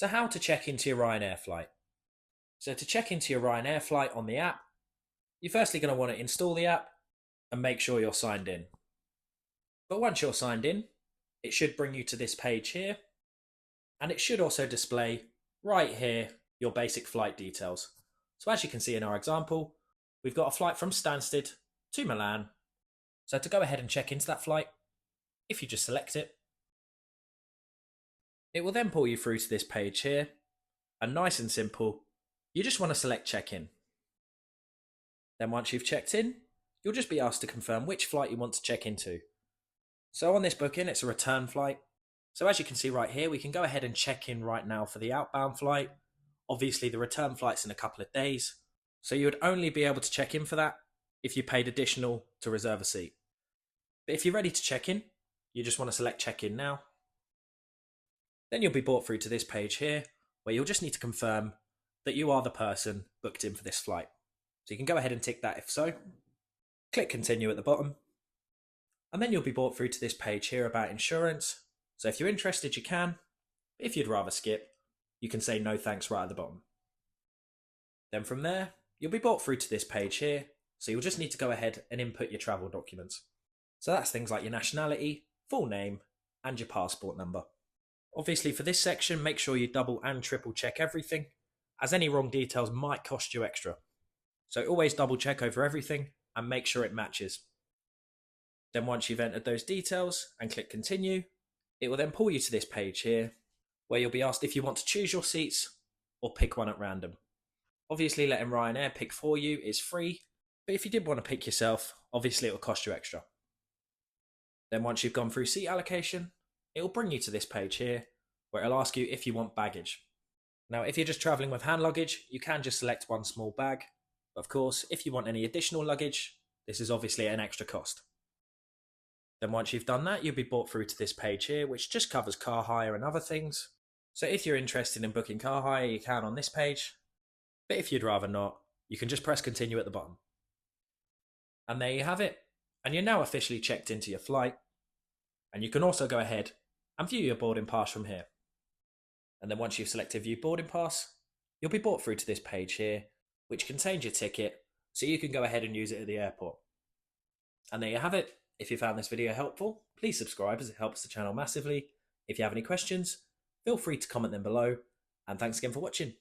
So how to check into your Ryanair flight? So to check into your Ryanair flight on the app, you're firstly going to want to install the app and make sure you're signed in. But once you're signed in, it should bring you to this page here, and it should also display right here your basic flight details. So as you can see in our example, we've got a flight from Stansted to Milan. So to go ahead and check into that flight, if you just select it, it will then pull you through to this page here, and nice and simple, you just want to select check-in. Then once you've checked in, you'll just be asked to confirm which flight you want to check into. So on this booking, it's a return flight. So as you can see right here, we can go ahead and check in right now for the outbound flight. Obviously the return flight's in a couple of days, so you would only be able to check in for that if you paid additional to reserve a seat. But if you're ready to check in, you just want to select check in now. Then you'll be brought through to this page here, where you'll just need to confirm that you are the person booked in for this flight. So you can go ahead and tick that if so. Click continue at the bottom. And then you'll be brought through to this page here about insurance. So if you're interested, you can. If you'd rather skip, you can say no thanks right at the bottom. Then from there, you'll be brought through to this page here. So you'll just need to go ahead and input your travel documents. So that's things like your nationality, full name, and your passport number. Obviously for this section, make sure you double and triple check everything, as any wrong details might cost you extra. So always double check over everything and make sure it matches. Then once you've entered those details and click continue, it will then pull you to this page here, where you'll be asked if you want to choose your seats or pick one at random. Obviously letting Ryanair pick for you is free, but if you did want to pick yourself, obviously it will cost you extra. Then once you've gone through seat allocation, it will bring you to this page here, where it'll ask you if you want baggage. Now, if you're just travelling with hand luggage, you can just select one small bag. Of course, if you want any additional luggage, this is obviously an extra cost. Then once you've done that, you'll be brought through to this page here, which just covers car hire and other things. So if you're interested in booking car hire, you can on this page. But if you'd rather not, you can just press continue at the bottom. And there you have it. And you're now officially checked into your flight. And you can also go ahead and view your boarding pass from here. And then once you've selected view boarding pass, you'll be brought through to this page here, which contains your ticket, so you can go ahead and use it at the airport. And there you have it. If you found this video helpful, please subscribe as it helps the channel massively. If you have any questions, feel free to comment them below, and thanks again for watching.